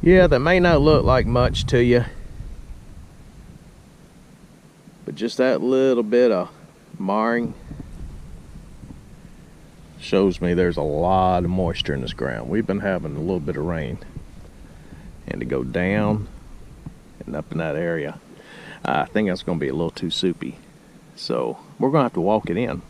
Yeah, that may not look like much to you, but just that little bit of marring shows me there's a lot of moisture in this ground. We've been having a little bit of rain, and to go down and up in that area, I think that's going to be a little too soupy. So we're going to have to walk it in.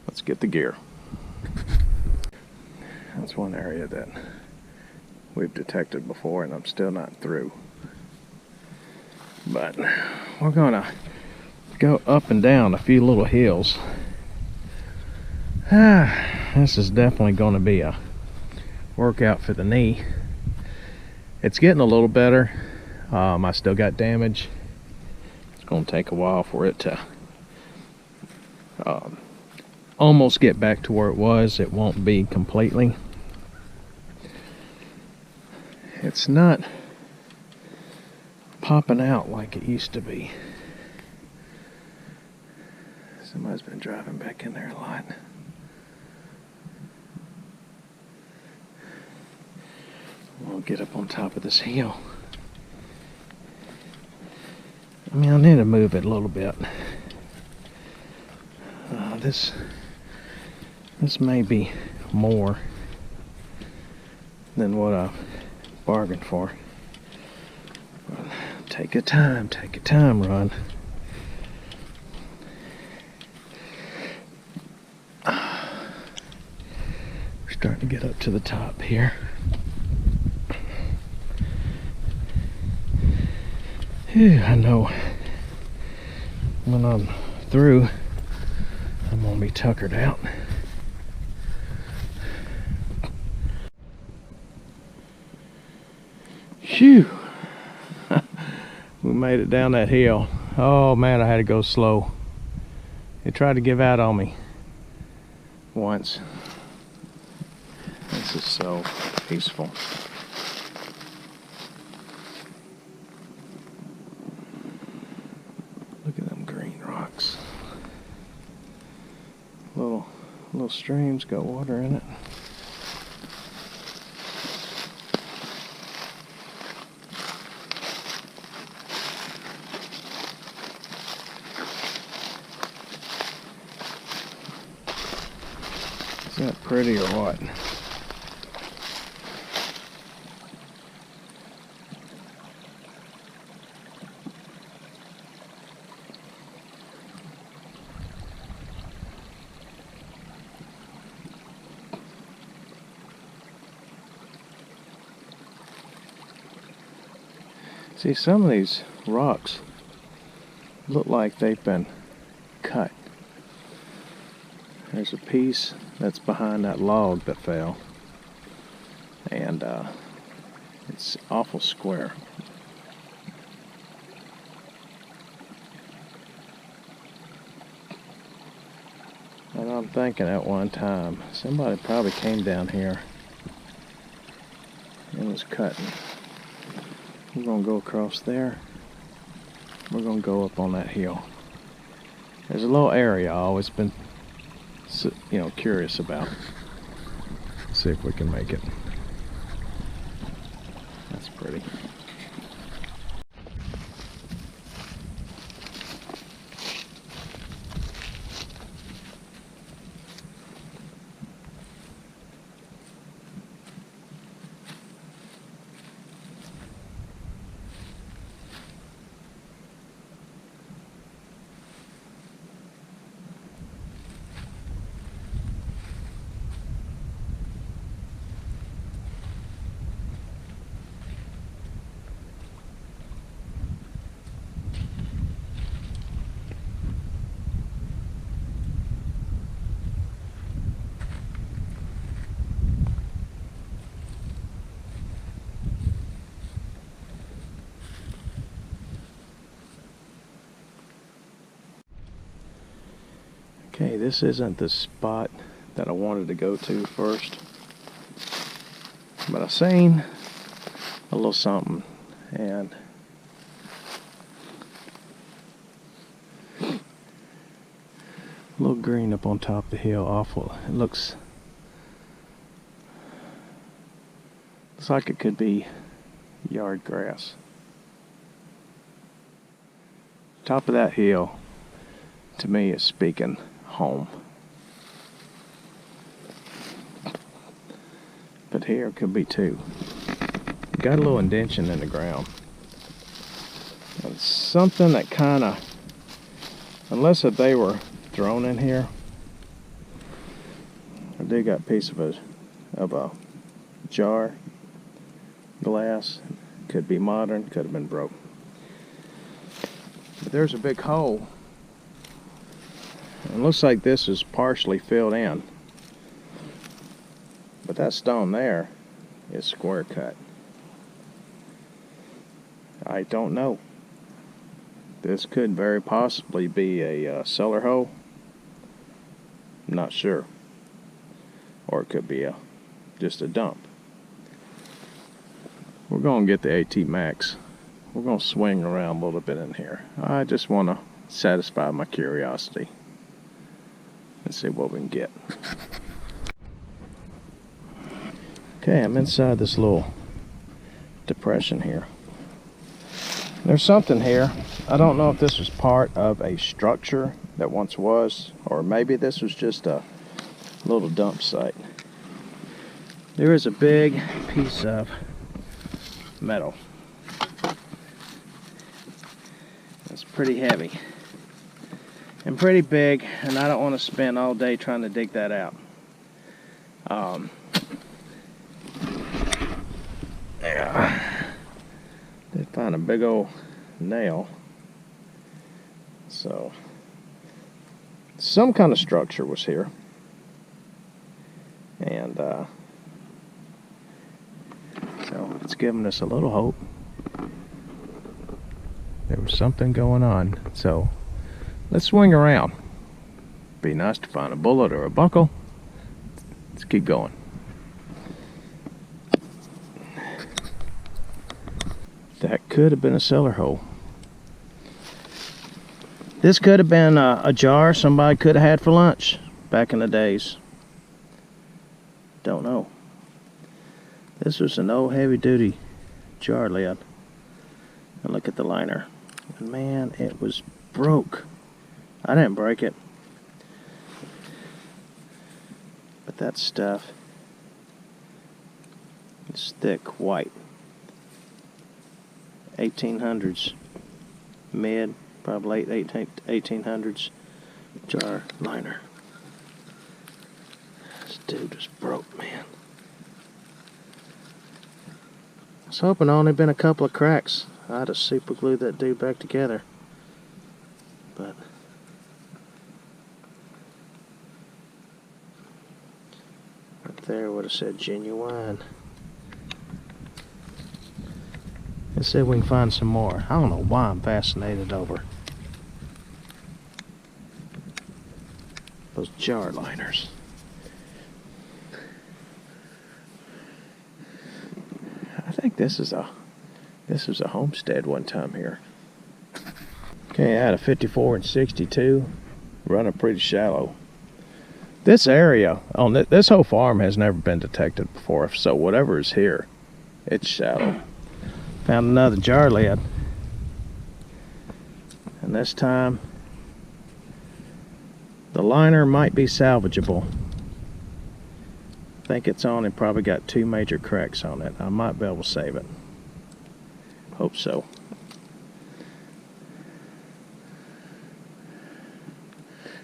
Let's get the gear. That's one area that we've detected before, and I'm still not through. But we're going to go up and down a few little hills. This is definitely going to be a workout for the knee. It's getting a little better. I still got damage. It's going to take a while for it to almost get back to where it was. It won't be completely. It's not popping out like it used to be. Somebody's been driving back in there a lot. We'll get up on top of this hill. I mean, I need to move it a little bit. This may be more than what I bargained for. But take your time, Ron. We're starting to get up to the top here. Whew, I know when I'm through, I'm gonna be tuckered out. Phew. We made it down that hill. Oh man, I had to go slow. It tried to give out on me once. This is so peaceful. Look at them green rocks. Little streams got water in it. Is that pretty or what? See, some of these rocks look like they've been cut. There's a piece that's behind that log that fell, and it's awful square. And I'm thinking at one time somebody probably came down here and was cutting. We're gonna go across there. We're gonna go up on that hill. There's a little area I've always been, curious about. See if we can make it. That's pretty. Okay, this isn't the spot that I wanted to go to first, but I seen a little something, and a little green up on top of the hill. Awful. It looks Looks like it could be yard grass. Top of that hill, to me, is speaking home. But here it could be too. Got a little indentation in the ground. And something that kind of, unless if they were thrown in here, I do got a piece of a jar, glass. Could be modern, could have been broke. But there's a big hole. It looks like this is partially filled in. But that stone there is square cut. I don't know. This could very possibly be a cellar hole. I'm not sure. Or it could be just a dump. We're going to get the AT Max. We're going to swing around a little bit in here. I just want to satisfy my curiosity and see what we can get. Okay, I'm inside this little depression here. There's something here. I don't know if this was part of a structure that once was, or maybe this was just a little dump site. There is a big piece of metal. It's pretty heavy and pretty big, and I don't want to spend all day trying to dig that out. Yeah, did find a big old nail. So some kind of structure was here, and so it's giving us a little hope. There was something going on. So let's swing around. Be nice to find a bullet or a buckle. Let's keep going. That could have been a cellar hole. This could have been a jar somebody could have had for lunch back in the days. Don't know. This was an old heavy-duty jar lid. And look at the liner. And man, it was broke. I didn't break it. But that stuff is thick white. 1800's, mid, probably late 1800's jar liner. This dude was broke, man. I was hoping only been a couple of cracks. I'd have super glued that dude back together. But right there would have said genuine. Let's see if we can find some more. I don't know why I'm fascinated over those jar liners. I think this is a homestead one time here. Okay, I had a 54 and 62 running pretty shallow. This area on this whole farm has never been detected before, so whatever is here, it's shallow. Found another jar lid, and this time the liner might be salvageable. I think it's on and probably got 2 major cracks on it. I might be able to save it. Hope so.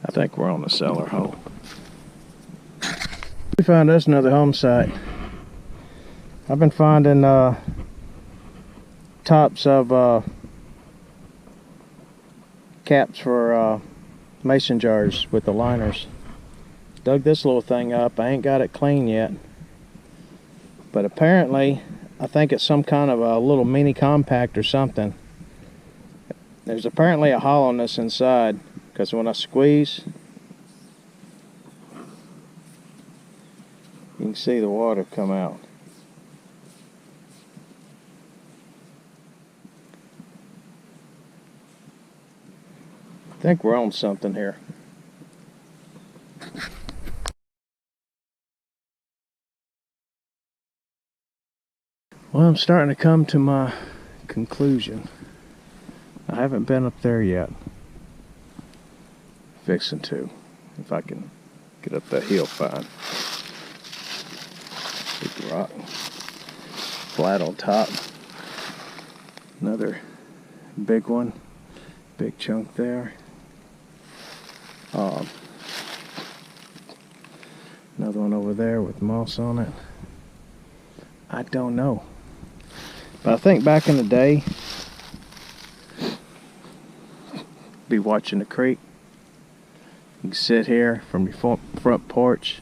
I think we're on the cellar hole. We found us another home site. I've been finding tops of caps for mason jars with the liners. Dug this little thing up. I ain't got it clean yet, but apparently I think it's some kind of a little mini compact or something. There's apparently a hollowness inside, because when I squeeze, you can see the water come out. I think we're on something here. Well, I'm starting to come to my conclusion. I haven't been up there yet. Fixing to, if I can get up that hill fine. Big rock, flat on top. Another big one, big chunk there. Another one over there with moss on it. I don't know. But I think back in the day, be watching the creek. You can sit here from your front porch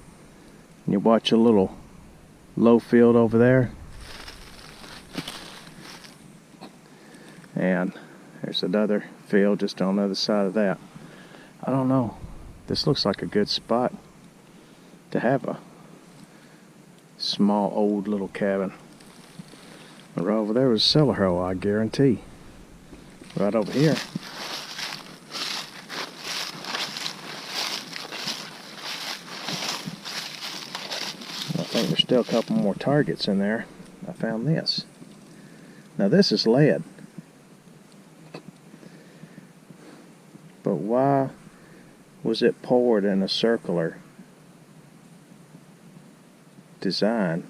and you watch a little low field over there. And there's another field just on the other side of that. I don't know. This looks like a good spot to have a small old little cabin. And right over there was a cellar hole, I guarantee. Right over here. I think there's still a couple more targets in there. I found this. Now this is lead. But why was it poured in a circular design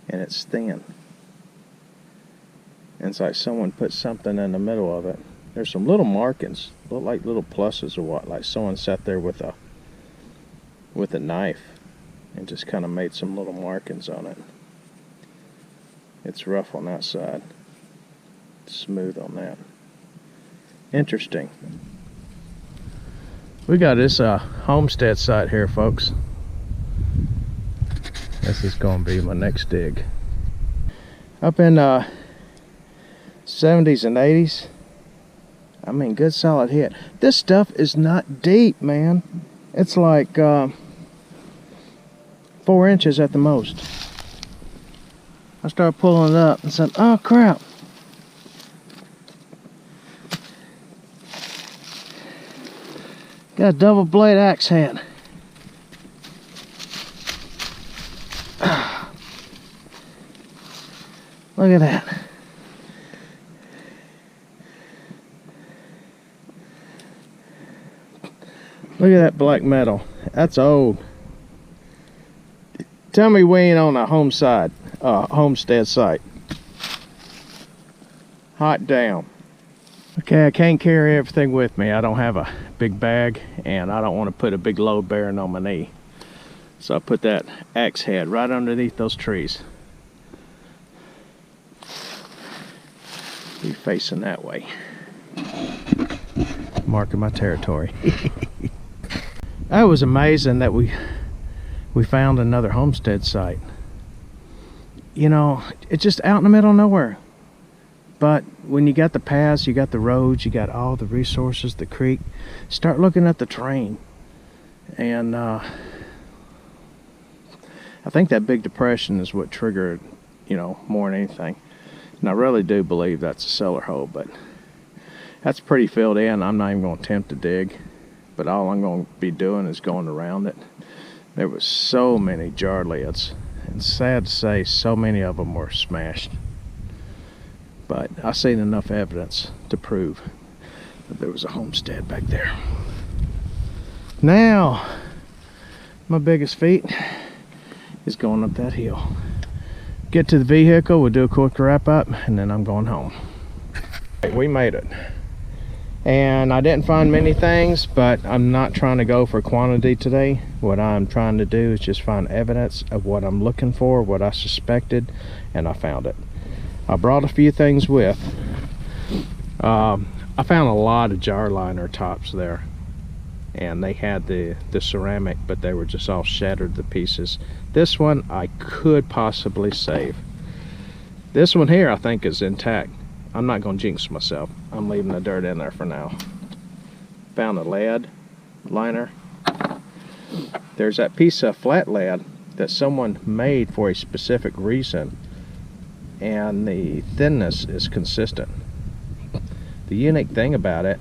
and it's thin? And it's like someone put something in the middle of it. There's some little markings, look like little pluses or what, like someone sat there with a knife and just kind of made some little markings on it. It's rough on that side, smooth on that. Interesting. We got this homestead site here, folks. This is going to be my next dig. Up in 70s and 80s. I mean, good solid hit. This stuff is not deep, man. It's like 4 inches at the most. I started pulling it up and said, oh crap. Got a double blade axe head. Look at that. Look at that black metal. That's old. Tell me we ain't on a homestead site. Hot damn. Okay, I can't carry everything with me. I don't have a big bag and I don't want to put a big load bearing on my knee. So I put that axe head right underneath those trees. Be facing that way. Marking my territory. That was amazing that we found another homestead site. You know, it's just out in the middle of nowhere. But when you got the paths, you got the roads, you got all the resources, the creek, start looking at the terrain. And I think that big depression is what triggered, you know, more than anything. And I really do believe that's a cellar hole, but that's pretty filled in. I'm not even going to attempt to dig, but all I'm going to be doing is going around it. There was so many jar lids, and sad to say, so many of them were smashed. But I seen enough evidence to prove that there was a homestead back there. Now, my biggest feat is going up that hill. Get to the vehicle, we'll do a quick wrap up, and then I'm going home. We made it. And I didn't find many things, but I'm not trying to go for quantity today. What I'm trying to do is just find evidence of what I'm looking for, what I suspected, and I found it. I brought a few things with. I found a lot of jar liner tops there, and they had the ceramic, but they were just all shattered to pieces. This one I could possibly save. This one here I think is intact. I'm not going to jinx myself. I'm leaving the dirt in there for now. Found a lead liner. There's that piece of flat lead that someone made for a specific reason, and the thinness is consistent. The unique thing about it,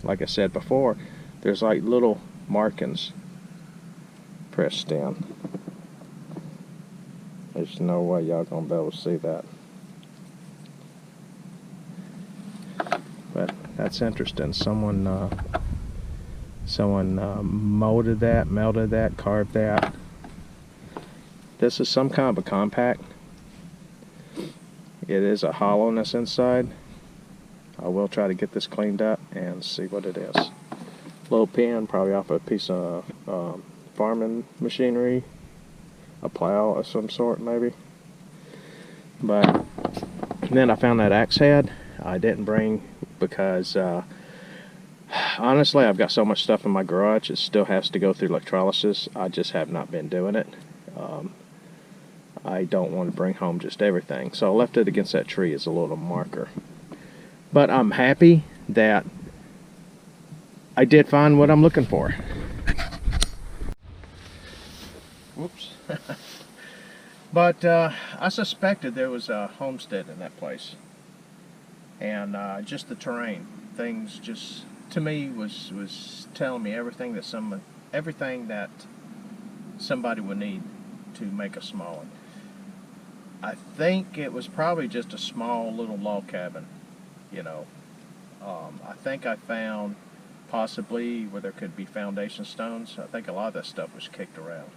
like I said before, there's like little markings pressed in, as There's no way y'all gonna be able to see that. But that's interesting. Someone molded that, melted that, carved that. This is some kind of a compact. It is a hollowness inside. I will try to get this cleaned up and see what it is. Little pin, probably off a piece of farming machinery, a plow of some sort maybe. But then I found that axe head. I didn't bring because honestly I've got so much stuff in my garage, it still has to go through electrolysis. I just have not been doing it. I don't want to bring home just everything, so I left it against that tree as a little marker. But I'm happy that I did find what I'm looking for. Whoops. But I suspected there was a homestead in that place, and just the terrain, things just to me was telling me everything that somebody would need to make a small one. I think it was probably just a small little log cabin, you know. I think I found possibly where there could be foundation stones. I think a lot of that stuff was kicked around.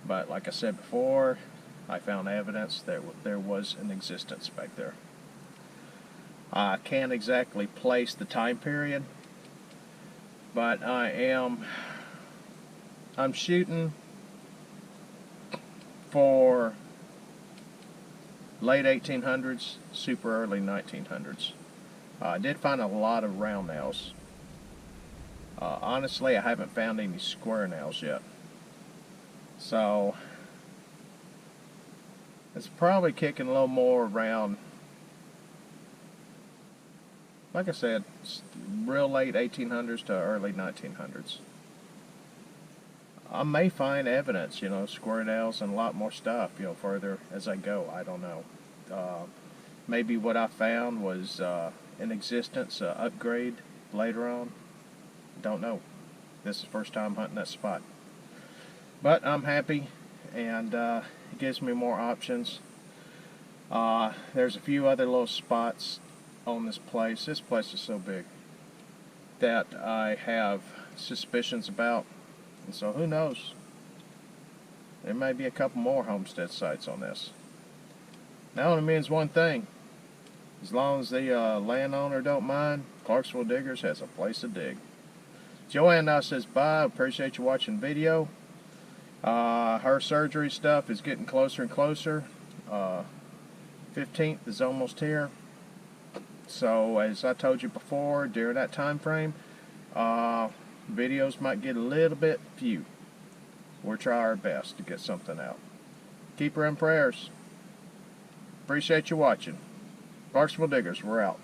But like I said before, I found evidence that there was an existence back there. I can't exactly place the time period, but I'm shooting for late 1800s, super early 1900s. I did find a lot of round nails. Honestly, I haven't found any square nails yet. So it's probably kicking a little more around, like I said, real late 1800s to early 1900s. I may find evidence, you know, square nails and a lot more stuff, you know, further as I go. I don't know. Maybe what I found was in existence, upgrade later on. Don't know. This is the first time hunting that spot. But I'm happy, and it gives me more options. There's a few other little spots on this place. This place is so big that I have suspicions about. And so who knows? There may be a couple more homestead sites on this. That only means one thing. As long as the landowner don't mind, Clarksville Diggers has a place to dig. Joanne now says bye. Appreciate you watching the video. Her surgery stuff is getting closer and closer. 15th is almost here. So as I told you before, during that time frame, videos might get a little bit few. We'll try our best to get something out. Keep her in prayers. Appreciate you watching. Clarksville Diggers, we're out.